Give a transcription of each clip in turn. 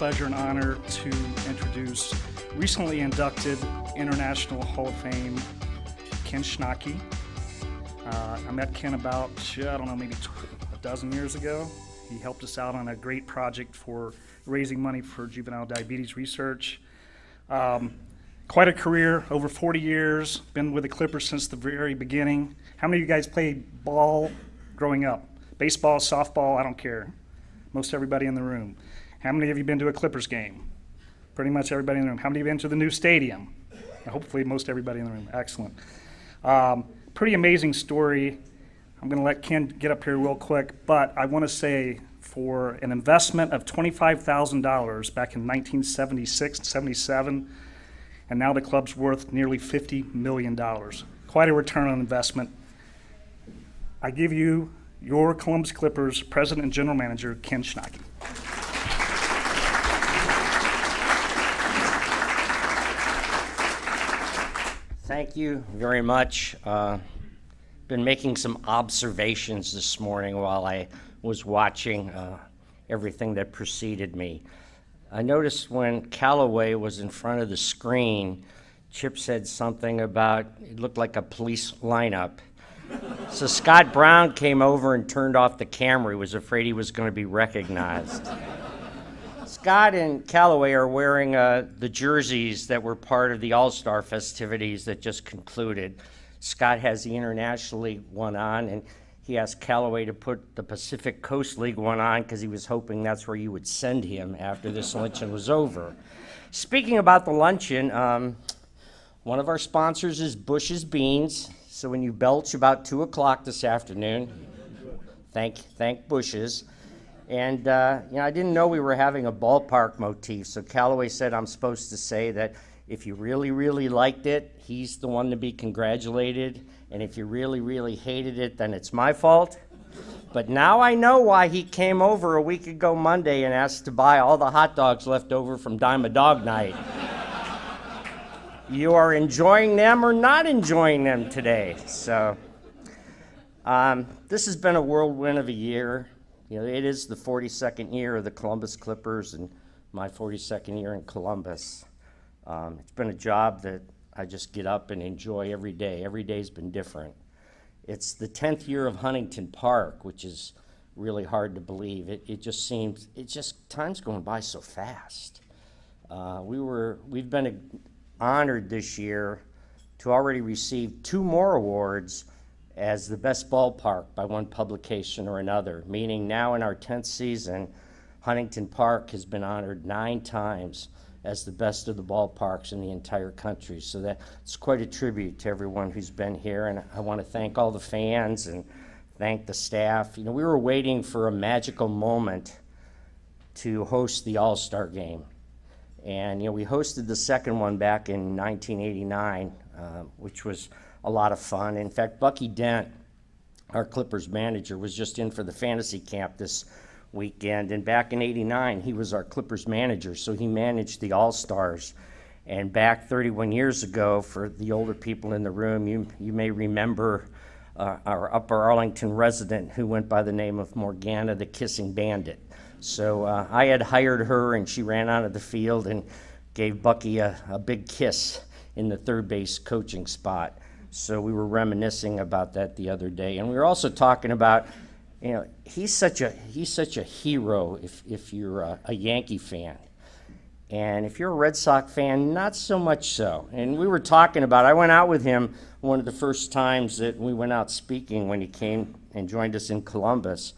pleasure and honor to introduce recently inducted International Hall of Fame Ken Schnake. I met Ken about, I don't know, maybe a dozen years ago. He helped us out on a great project for raising money for juvenile diabetes research. Quite a career, over 40 years, been with the Clippers since the very beginning. How many of you guys played ball growing up? Baseball, softball, I don't care. Most everybody in the room. How many of you been to a Clippers game? Pretty much everybody in the room. How many of you been to the new stadium? Hopefully most everybody in the room. Excellent. Pretty amazing story. I'm going to let Ken get up here real quick, but I want to say for an investment of $25,000 back in 1976, 77, and now the club's worth nearly $50 million. Quite a return on investment. I give you your Columbus Clippers President and General Manager, Ken Schnake. Thank you very much. Been making some observations this morning while I was watching everything that preceded me. I noticed when Callaway was in front of the screen, Chip said something about it looked like a police lineup. So Scott Brown came over and turned off the camera. He was afraid he was going to be recognized. Scott and Callaway are wearing the jerseys that were part of the All-Star festivities that just concluded. Scott has the International League one on, and he asked Callaway to put the Pacific Coast League one on because he was hoping that's where you would send him after this luncheon was over. Speaking about the luncheon, one of our sponsors is Bush's Beans. So when you belch about 2 o'clock this afternoon, thank Bush's. And I didn't know we were having a ballpark motif, so Callaway said I'm supposed to say that if you really, really liked it, he's the one to be congratulated, and if you really, really hated it, then it's my fault. But now I know why he came over a week ago Monday and asked to buy all the hot dogs left over from Dime a Dog Night. You are enjoying them or not enjoying them today. So this has been a whirlwind of a year. It is the 42nd year of the Columbus Clippers and my 42nd year in Columbus. It's been a job that I just get up and enjoy every day. Every day's been different. It's the 10th year of Huntington Park, which is really hard to believe. It just seems, time's going by so fast. We've been honored this year to already receive 2 more awards as the best ballpark by one publication or another, meaning now in our 10th season, Huntington Park has been honored 9 times as the best of the ballparks in the entire country. So that's quite a tribute to everyone who's been here, and I want to thank all the fans and thank the staff. We were waiting for a magical moment to host the All-Star Game. And we hosted the second one back in 1989, which was a lot of fun. In fact, Bucky Dent, our Clippers manager, was just in for the fantasy camp this weekend, and back in '89 he was our Clippers manager, so he managed the All-Stars. And back 31 years ago, for the older people in the room, you may remember our Upper Arlington resident who went by the name of Morgana, the Kissing Bandit. So I had hired her, and she ran onto the field and gave Bucky a big kiss in the third base coaching spot. So we were reminiscing about that the other day, and we were also talking about, he's such a hero if you're a Yankee fan, and if you're a Red Sox fan, not so much so. And we were talking about, I went out with him one of the first times that we went out speaking when he came and joined us in Columbus.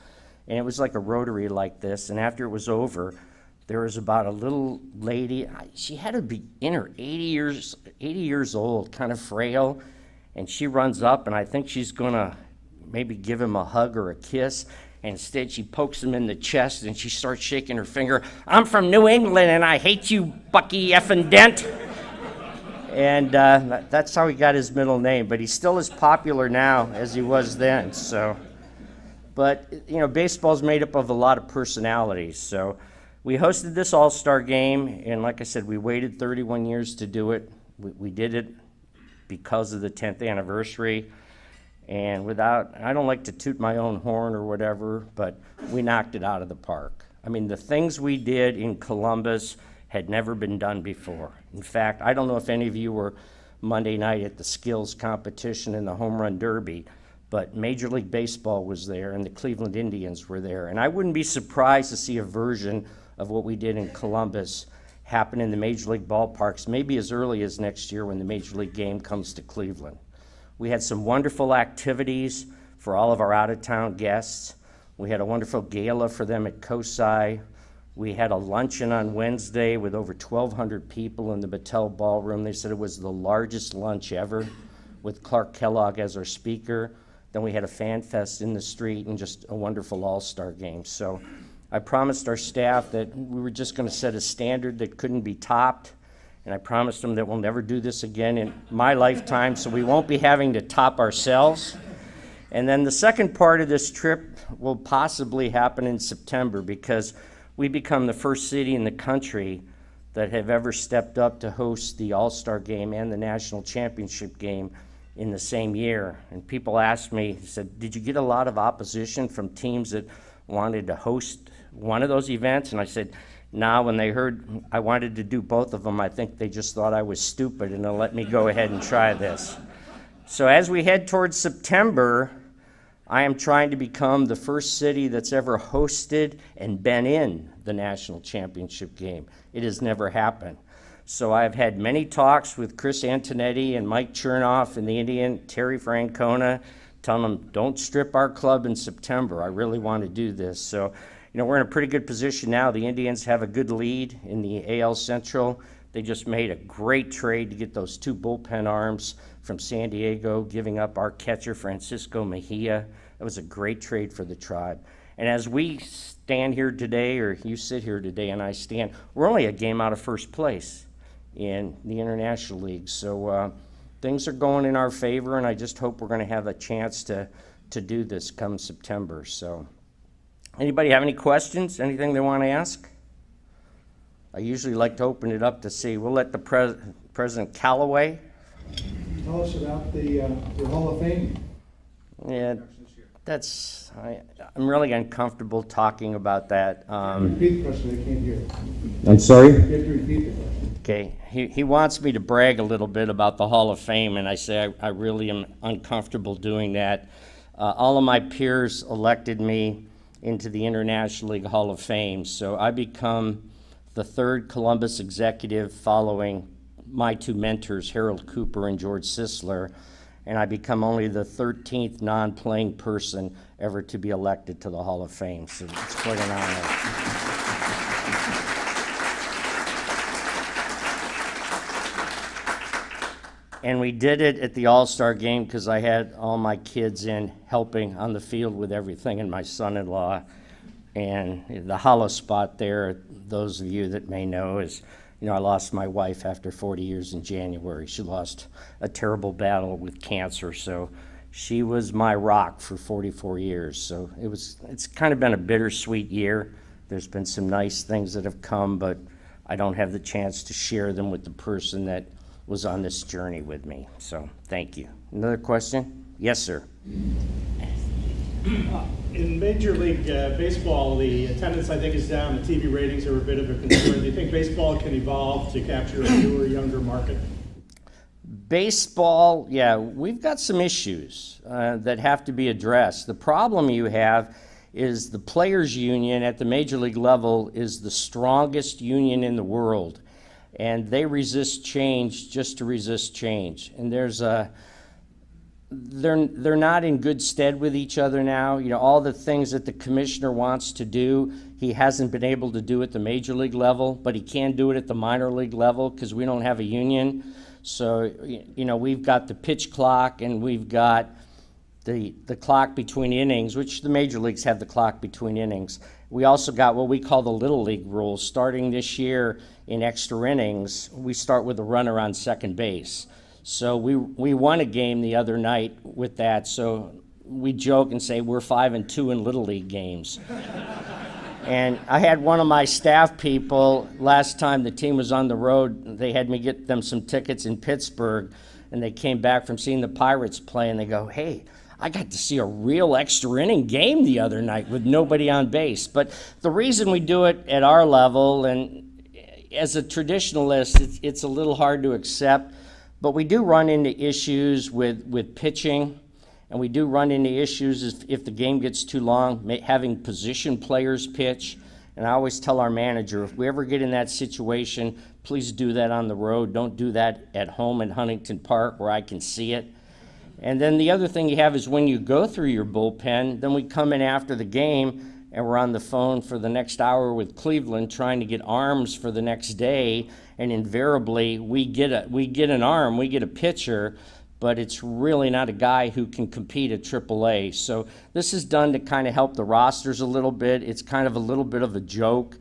And it was like a rotary like this, and after it was over, there was about a little lady. She had to be in her 80 years old, kind of frail, and she runs up, and I think she's going to maybe give him a hug or a kiss, and instead she pokes him in the chest, and she starts shaking her finger. I'm from New England, and I hate you, Bucky effing Dent. And that's how he got his middle name, but he's still as popular now as he was then, so... But, baseball's made up of a lot of personalities. So we hosted this All-Star game, and like I said, we waited 31 years to do it. We did it because of the 10th anniversary. And I don't like to toot my own horn or whatever, but we knocked it out of the park. I mean, the things we did in Columbus had never been done before. In fact, I don't know if any of you were Monday night at the skills competition in the home run derby, but Major League Baseball was there and the Cleveland Indians were there. And I wouldn't be surprised to see a version of what we did in Columbus happen in the Major League ballparks, maybe as early as next year when the Major League game comes to Cleveland. We had some wonderful activities for all of our out-of-town guests. We had a wonderful gala for them at COSI. We had a luncheon on Wednesday with over 1,200 people in the Battelle Ballroom. They said it was the largest lunch ever, with Clark Kellogg as our speaker. Then we had a fan fest in the street and just a wonderful all-star game. So I promised our staff that we were just going to set a standard that couldn't be topped, and I promised them that we'll never do this again in my lifetime, so we won't be having to top ourselves. And then the second part of this trip will possibly happen in September, because we become the first city in the country that have ever stepped up to host the All-Star Game and the National Championship Game in the same year. And people asked me, said, did you get a lot of opposition from teams that wanted to host one of those events? And I said, nah, when they heard I wanted to do both of them, I think they just thought I was stupid and they'll let me go ahead and try this. So as we head towards September, I am trying to become the first city that's ever hosted and been in the national championship game. It has never happened. So I've had many talks with Chris Antonetti and Mike Chernoff and the Indian, Terry Francona, telling them, don't strip our club in September. I really want to do this. So, we're in a pretty good position now. The Indians have a good lead in the AL Central. They just made a great trade to get those 2 bullpen arms from San Diego, giving up our catcher, Francisco Mejia. That was a great trade for the Tribe. And as we stand here today, or you sit here today and I stand, we're only a game out of first place in the International League. So things are going in our favor, and I just hope we're going to have a chance to do this come September. So anybody have any questions, anything they want to ask? I usually like to open it up to see. We'll let the President Callaway. Tell us about your Hall of Fame. Yeah, I'm really uncomfortable talking about that. Repeat the question, I can't hear it. I'm sorry? You have to repeat the question. Okay, he wants me to brag a little bit about the Hall of Fame, and I say I really am uncomfortable doing that. All of my peers elected me into the International League Hall of Fame, so I become the 3rd Columbus executive following my 2 mentors, Harold Cooper and George Sisler, and I become only the 13th non-playing person ever to be elected to the Hall of Fame, so it's quite an honor. And we did it at the All-Star Game because I had all my kids in helping on the field with everything, and my son-in-law. And the hollow spot there, those of you that may know, is, I lost my wife after 40 years in January. She lost a terrible battle with cancer, so she was my rock for 44 years. So it's kind of been a bittersweet year. There's been some nice things that have come, but I don't have the chance to share them with the person that was on this journey with me. So thank you. Another question? Yes, sir. In Major League Baseball, the attendance, I think, is down. The TV ratings are a bit of a concern. Do you think baseball can evolve to capture a newer, younger market? Baseball, yeah, we've got some issues that have to be addressed. The problem you have is the players' union at the Major League level is the strongest union in the world, and they resist change just to resist change. And they're not in good stead with each other now. All the things that the commissioner wants to do, he hasn't been able to do at the Major League level, but he can do it at the minor league level because we don't have a union. So, we've got the pitch clock and we've got the clock between innings, which the major leagues have the clock between innings. We also got what we call the Little League rules. Starting this year in extra innings, we start with a runner on second base. So we won a game the other night with that. So we joke and say we're 5-2 in Little League games. And I had one of my staff people, last time the team was on the road, they had me get them some tickets in Pittsburgh, and they came back from seeing the Pirates play, and they go, hey, I got to see a real extra inning game the other night with nobody on base. But the reason we do it at our level, and as a traditionalist, it's a little hard to accept, but we do run into issues with pitching, and we do run into issues if the game gets too long, having position players pitch. And I always tell our manager, if we ever get in that situation, please do that on the road. Don't do that at home in Huntington Park where I can see it. And then the other thing you have is when you go through your bullpen, then we come in after the game and we're on the phone for the next hour with Cleveland trying to get arms for the next day. And invariably, we get an arm, we get a pitcher, but it's really not a guy who can compete at AAA. So this is done to kind of help the rosters a little bit. It's kind of a little bit of a joke.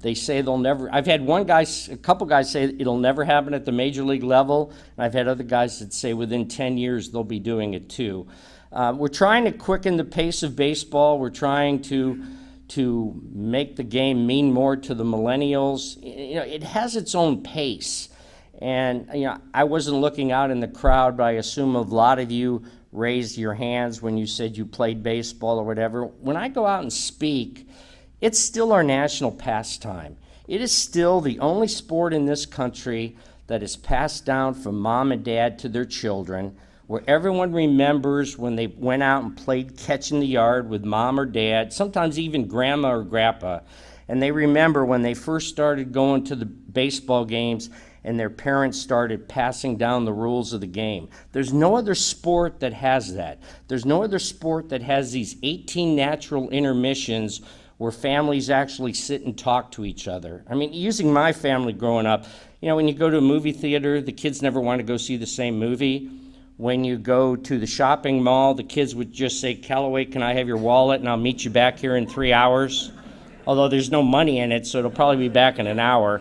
They say they'll never, I've had a couple guys say it'll never happen at the major league level, and I've had other guys that say within 10 years they'll be doing it too. We're trying to quicken the pace of baseball. We're trying to make the game mean more to the millennials. It has its own pace. And I wasn't looking out in the crowd, but I assume a lot of you raised your hands when you said you played baseball or whatever. When I go out and speak, it's still our national pastime. It is still the only sport in this country that is passed down from mom and dad to their children, where everyone remembers when they went out and played catch in the yard with mom or dad, sometimes even grandma or grandpa, and they remember when they first started going to the baseball games and their parents started passing down the rules of the game. There's no other sport that has that. There's no other sport that has these 18 natural intermissions where families actually sit and talk to each other. I mean, using my family growing up, when you go to a movie theater, the kids never want to go see the same movie. When you go to the shopping mall, the kids would just say, "Callaway, can I have your wallet? And I'll meet you back here in 3 hours." Although there's no money in it, so it'll probably be back in an hour.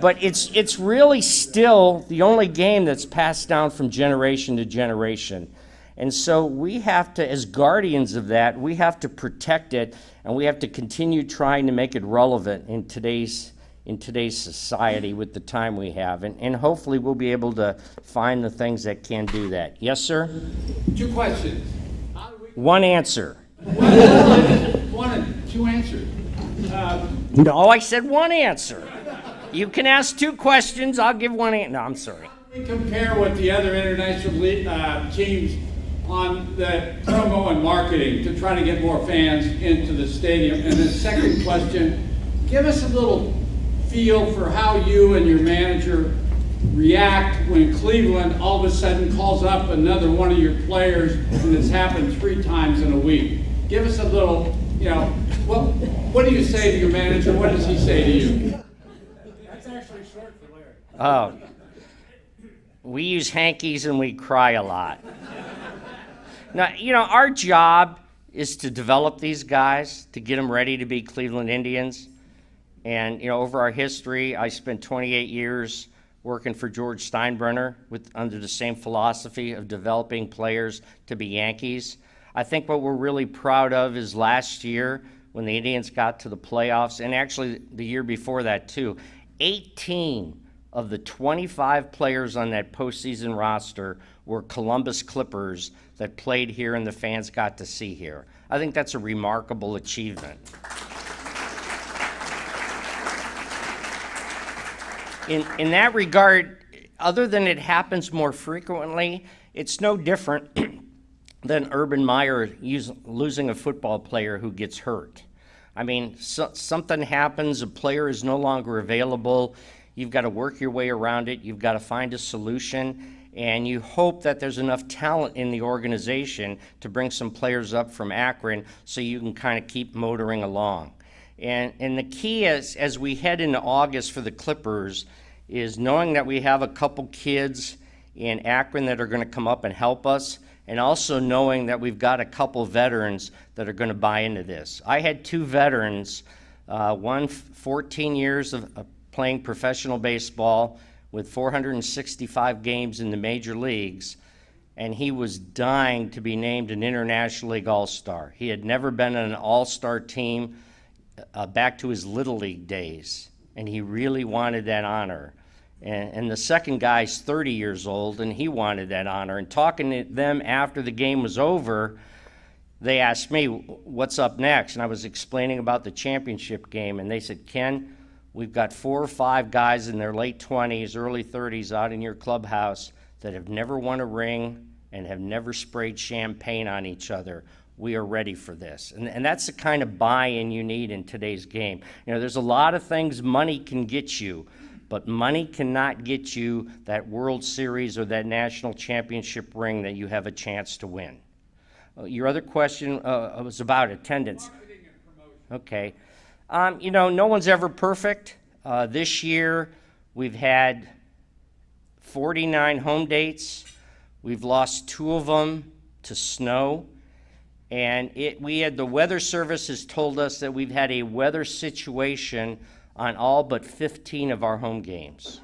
But it's really still the only game that's passed down from generation to generation. And so we have to, as guardians of that, we have to protect it, and we have to continue trying to make it relevant in today's society with the time we have. And hopefully we'll be able to find the things that can do that. Yes, sir? 2 questions. One answer. One and 2 answers. No, I said one answer. You can ask 2 questions. I'll give one answer. No, I'm sorry. We compare with the other international teams on the promo and marketing to try to get more fans into the stadium. And the second question, give us a little feel for how you and your manager react when Cleveland all of a sudden calls up another one of your players, and it's happened 3 times in a week. Give us a little, what do you say to your manager? What does he say to you? That's actually short for Larry. Oh, we use hankies and we cry a lot. Now, our job is to develop these guys, to get them ready to be Cleveland Indians. And, over our history, I spent 28 years working for George Steinbrenner under the same philosophy of developing players to be Yankees. I think what we're really proud of is last year when the Indians got to the playoffs, and actually the year before that too, 18 of the 25 players on that postseason roster were Columbus Clippers that played here and the fans got to see here. I think that's a remarkable achievement. In that regard, other than it happens more frequently, it's no different than Urban Meyer losing a football player who gets hurt. I mean, something happens, a player is no longer available, you've got to work your way around it, you've got to find a solution, and you hope that there's enough talent in the organization to bring some players up from Akron so you can kind of keep motoring along. And the key is, as we head into August for the Clippers, is knowing that we have a couple kids in Akron that are going to come up and help us, and also knowing that we've got a couple veterans that are going to buy into this. I had 2 veterans, one 14 years of playing professional baseball with 465 games in the major leagues, and he was dying to be named an International League All-Star. He had never been on an All-Star team back to his Little League days, and he really wanted that honor. And the second guy's 30 years old, and he wanted that honor. And talking to them after the game was over, they asked me, what's up next? And I was explaining about the championship game, and they said, Ken, we've got 4 or 5 guys in their late 20s, early 30s out in your clubhouse that have never won a ring and have never sprayed champagne on each other. We are ready for this. And that's the kind of buy-in you need in today's game. You know, there's a lot of things money can get you, but money cannot get you that World Series or that national championship ring that you have a chance to win. Your other question was about attendance. Marketing and promotion. Okay. You know, no one's ever perfect. This year, we've had 49 home dates. We've lost 2 of them to snow. And we had the weather service has told us that we've had a weather situation on all but 15 of our home games.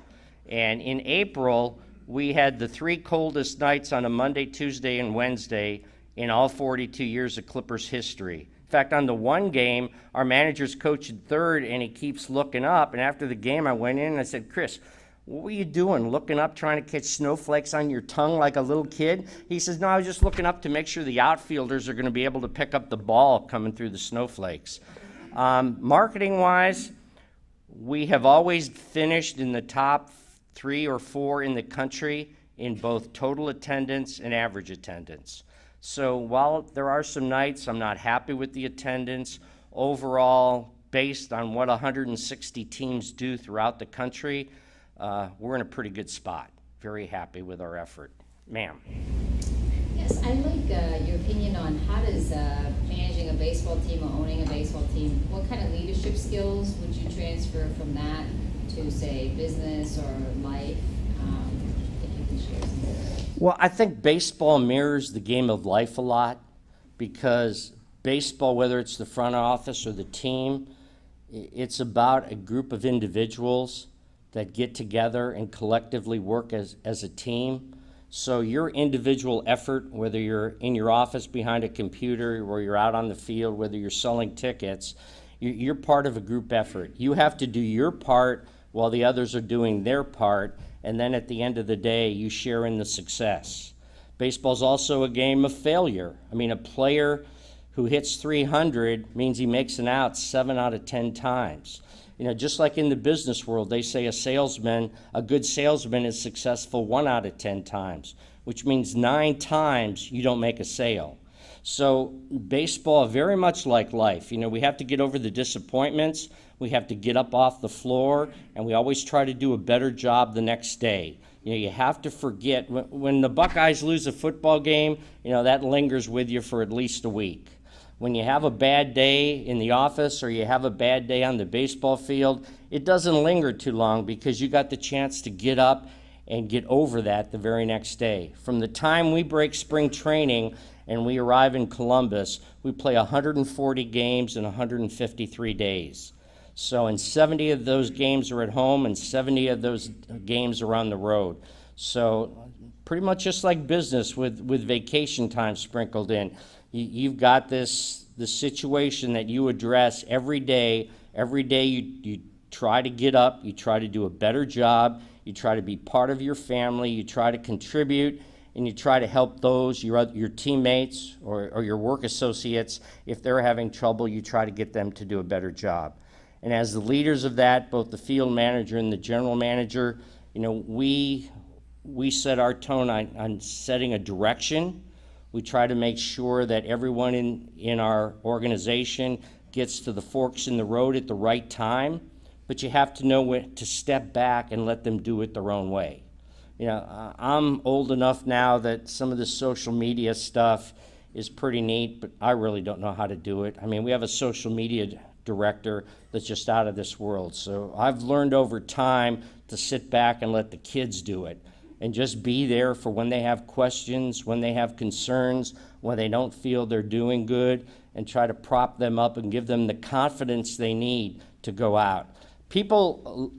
And in April, we had the 3 coldest nights on a Monday, Tuesday, and Wednesday in all 42 years of Clippers history. In fact, on the one game, our manager's coaching third, and he keeps looking up. And after the game, I went in and I said, Chris, what were you doing, looking up, trying to catch snowflakes on your tongue like a little kid? He says, no, I was just looking up to make sure the outfielders are going to be able to pick up the ball coming through the snowflakes. Marketing-wise, we have always finished in the top 3 or 4 in the country in both total attendance and average attendance. So while there are some nights I'm not happy with the attendance, overall, based on what 160 teams do throughout the country, we're in a pretty good spot. Very happy with our effort. Ma'am. Yes, I'd like your opinion on how does managing a baseball team or owning a baseball team, what kind of leadership skills would you transfer from that to, say, business or life? If you can share some. Well, I think baseball mirrors the game of life a lot, because baseball, whether it's the front office or the team, it's about a group of individuals that get together and collectively work as a team. So your individual effort, whether you're in your office behind a computer or you're out on the field, whether you're selling tickets, you're part of a group effort. You have to do your part while the others are doing their part, and then at the end of the day, you share in the success. Baseball's also a game of failure. I mean, a player who hits 300 means he makes an out 7 out of 10 times. You know, just like in the business world, they say a good salesman is successful 1 out of 10 times, which means 9 times you don't make a sale. So baseball, very much like life, you know, we have to get over the disappointments, we have to get up off the floor, and we always try to do a better job the next day. You know, you have to forget, when the Buckeyes lose a football game, you know, that lingers with you for at least a week. When you have a bad day in the office or you have a bad day on the baseball field, it doesn't linger too long because you got the chance to get up and get over that the very next day. From the time we break spring training and we arrive in Columbus, we play 140 games in 153 days. So, and 70 of those games are at home and 70 of those games are on the road. So pretty much just like business with vacation time sprinkled in. You've got this situation that you address every day. Every day you try to get up, you try to do a better job, you try to be part of your family, you try to contribute, and you try to help those, your teammates or your work associates. If they're having trouble, you try to get them to do a better job. And as the leaders of that, both the field manager and the general manager, you know, we set our tone on setting a direction. We try to make sure that everyone in our organization gets to the forks in the road at the right time, but you have to know when to step back and let them do it their own way. You know, I'm old enough now that some of the social media stuff is pretty neat, but I really don't know how to do it. I mean, we have a social media director that's just out of this world. So I've learned over time to sit back and let the kids do it. And just be there for when they have questions, when they have concerns, when they don't feel they're doing good, and try to prop them up and give them the confidence they need to go out. People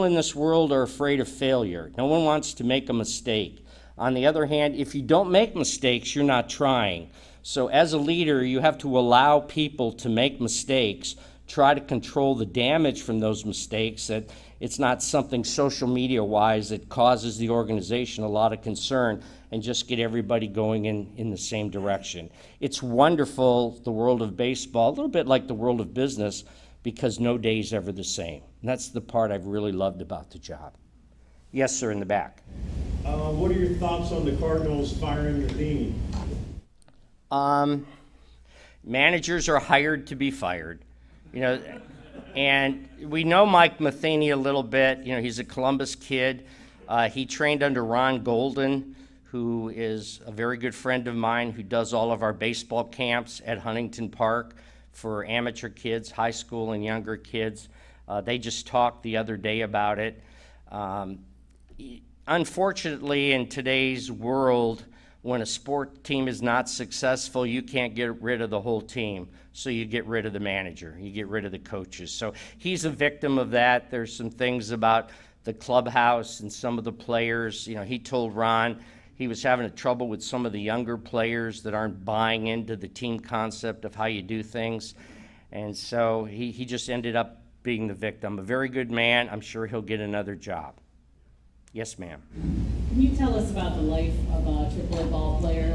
in this world are afraid of failure. No one wants to make a mistake. On the other hand, if you don't make mistakes, you're not trying. So as a leader, you have to allow people to make mistakes, try to control the damage from those mistakes that it's not something social media-wise that causes the organization a lot of concern, and just get everybody going in the same direction. It's wonderful, the world of baseball, a little bit like the world of business, because no day's ever the same. And that's the part I've really loved about the job. Yes, sir, in the back. What are your thoughts on the Cardinals firing the dean? Managers are hired to be fired, and we know Mike Matheny a little bit. He's a Columbus kid. He trained under Ron Golden, who is a very good friend of mine, who does all of our baseball camps at Huntington Park for amateur kids, high school and younger kids. They just talked the other day about it. Unfortunately, in today's world, when a sport team is not successful, you can't get rid of the whole team. So you get rid of the manager, you get rid of the coaches. So he's a victim of that. There's some things about the clubhouse and some of the players. He told Ron he was having trouble with some of the younger players that aren't buying into the team concept of how you do things. And so he just ended up being the victim. A very good man. I'm sure he'll get another job. Yes, ma'am. Can you tell us about the life of a AAA ball player?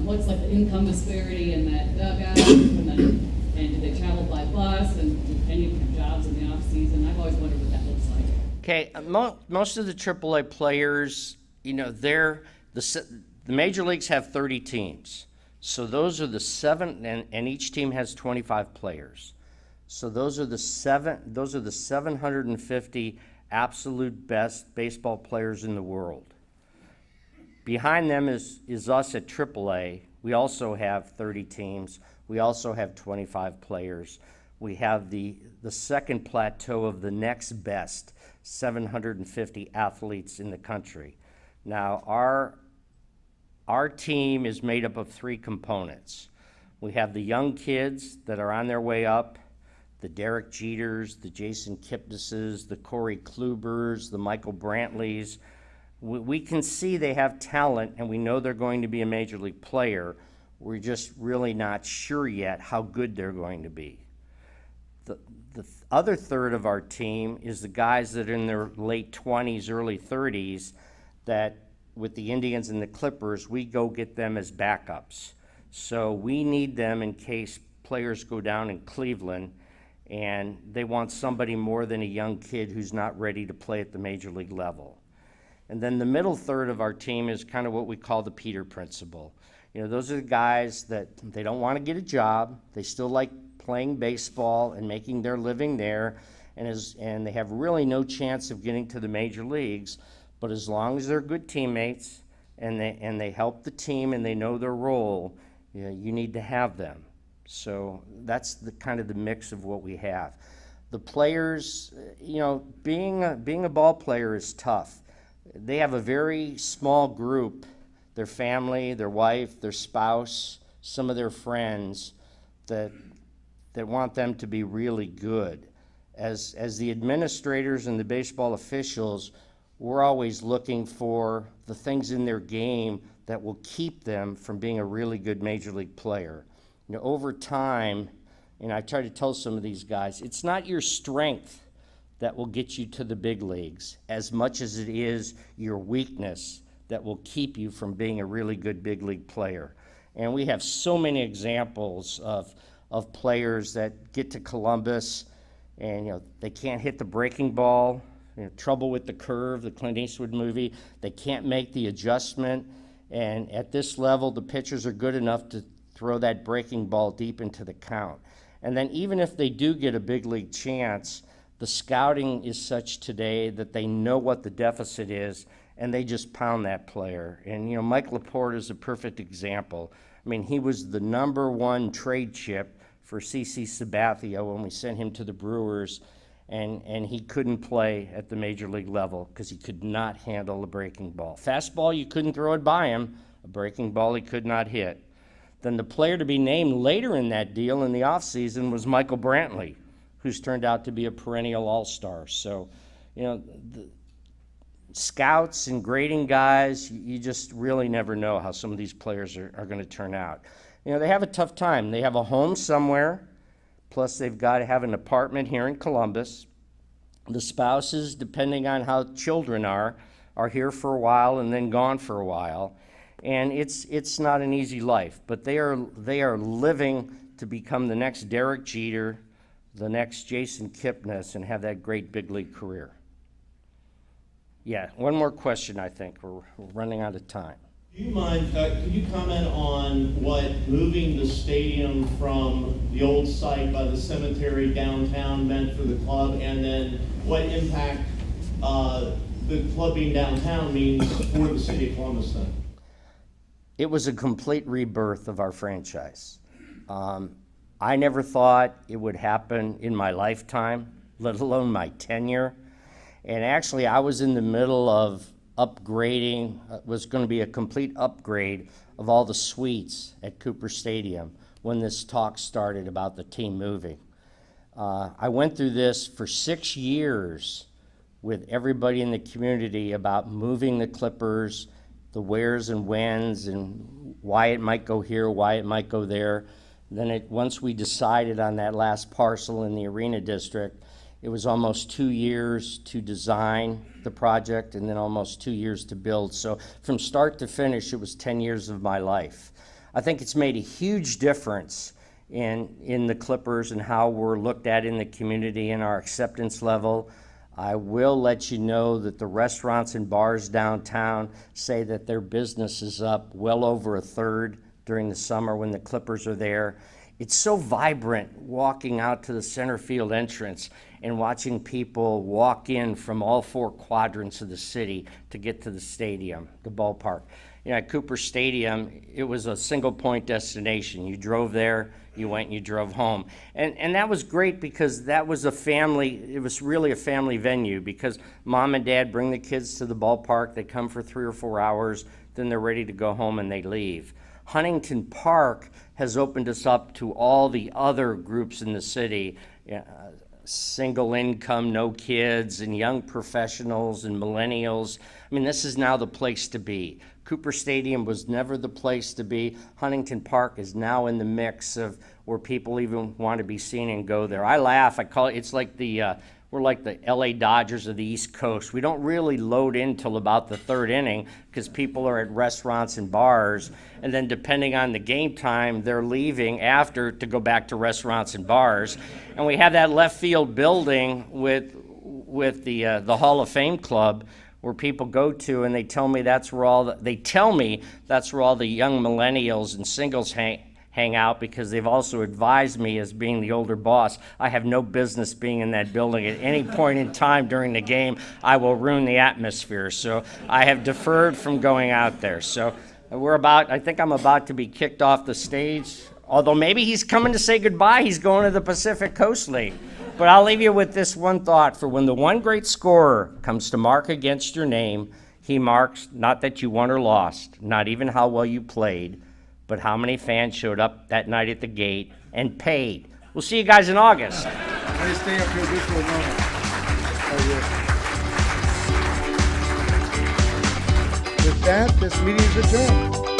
What's the income disparity in that dugout? And do they travel by bus? And do any of them have jobs in the off season? I've always wondered what that looks like. Okay, most of the AAA players, the major leagues have 30 teams. So those are the 7, and each team has 25 players. So those are the 750 absolute best baseball players in the world. Behind them is us at AAA. We also have 30 teams. We also have 25 players. We have the second plateau of the next best 750 athletes in the country. Now, our team is made up of 3 components. We have the young kids that are on their way up, the Derek Jeters, the Jason Kipnises, the Corey Klubers, the Michael Brantleys. We can see they have talent, and we know they're going to be a major league player. We're just really not sure yet how good they're going to be. The other third of our team is the guys that are in their late 20s, early 30s, that with the Indians and the Clippers, we go get them as backups. So we need them in case players go down in Cleveland and they want somebody more than a young kid who's not ready to play at the major league level. And then the middle third of our team is kind of what we call the Peter principle. Those are the guys that they don't want to get a job. They still like playing baseball and making their living there, and they have really no chance of getting to the major leagues. But as long as they're good teammates and they help the team and they know their role, you need to have them. So that's the kind of the mix of what we have. The players, being a ball player is tough. They have a very small group, their family, their wife, their spouse, some of their friends that want them to be really good. As the administrators and the baseball officials, we're always looking for the things in their game that will keep them from being a really good major league player. Over time, and I try to tell some of these guys, it's not your strength that will get you to the big leagues as much as it is your weakness that will keep you from being a really good big league player. And we have so many examples of players that get to Columbus and they can't hit the breaking ball, trouble with the curve, the Clint Eastwood movie. They can't make the adjustment, and at this level the pitchers are good enough to throw that breaking ball deep into the count. And then even if they do get a big league chance, the scouting is such today that they know what the deficit is and they just pound that player. And Mike Laporte is a perfect example. I mean, he was the #1 trade chip for CC Sabathia when we sent him to the Brewers, and he couldn't play at the major league level because he could not handle a breaking ball. Fastball, you couldn't throw it by him. A breaking ball, he could not hit. Then the player to be named later in that deal in the offseason was Michael Brantley, who's turned out to be a perennial all-star. So, the scouts and grading guys, you just really never know how some of these players are going to turn out. They have a tough time. They have a home somewhere, plus they've got to have an apartment here in Columbus. The spouses, depending on how children are here for a while and then gone for a while. And it's not an easy life, but they are living to become the next Derek Jeter, the next Jason Kipnis, and have that great big league career. Yeah, one more question, I think. We're running out of time. Do you mind, could you comment on what moving the stadium from the old site by the cemetery downtown meant for the club, and then what impact the club being downtown means for the city of Columbus then? It was a complete rebirth of our franchise. I never thought it would happen in my lifetime, let alone my tenure. And actually, I was in the middle of upgrading, was going to be a complete upgrade of all the suites at Cooper Stadium when this talk started about the team moving. I went through this for 6 years with everybody in the community about moving the Clippers, the wheres and whens, and why it might go here, why it might go there. Then once we decided on that last parcel in the Arena District, it was almost 2 years to design the project and then almost 2 years to build. So from start to finish, it was 10 years of my life. I think it's made a huge difference in the Clippers and how we're looked at in the community and our acceptance level. I will let you know that the restaurants and bars downtown say that their business is up well over 1/3 during the summer when the Clippers are there. It's so vibrant walking out to the center field entrance and watching people walk in from all 4 quadrants of the city to get to the stadium, the ballpark. You know, at Cooper Stadium, it was a single point destination. You drove there, you went and you drove home. And that was great because that was it was really a family venue because mom and dad bring the kids to the ballpark, they come for 3 or 4 hours, then they're ready to go home and they leave. Huntington Park has opened us up to all the other groups in the city, single income, no kids, and young professionals and millennials. I mean, this is now the place to be. Cooper Stadium was never the place to be. Huntington Park is now in the mix of where people even want to be seen and go there. I laugh. I call it, it's like we're like the LA Dodgers of the East Coast. We don't really load in till about the 3rd inning because people are at restaurants and bars, and then depending on the game time, they're leaving after to go back to restaurants and bars. And we have that left field building with the Hall of Fame Club where people go to, and they tell me that's where all the young millennials and singles hang out because they've also advised me as being the older boss, I have no business being in that building at any point in time during the game. I will ruin the atmosphere. So I have deferred from going out there. So I think I'm about to be kicked off the stage, although maybe he's coming to say goodbye. He's going to the Pacific Coast League. But I'll leave you with this one thought. For when the one great scorer comes to mark against your name, he marks not that you won or lost, not even how well you played, but how many fans showed up that night at the gate and paid. We'll see you guys in August. Please stay up here just for a moment. With that, this meeting is adjourned.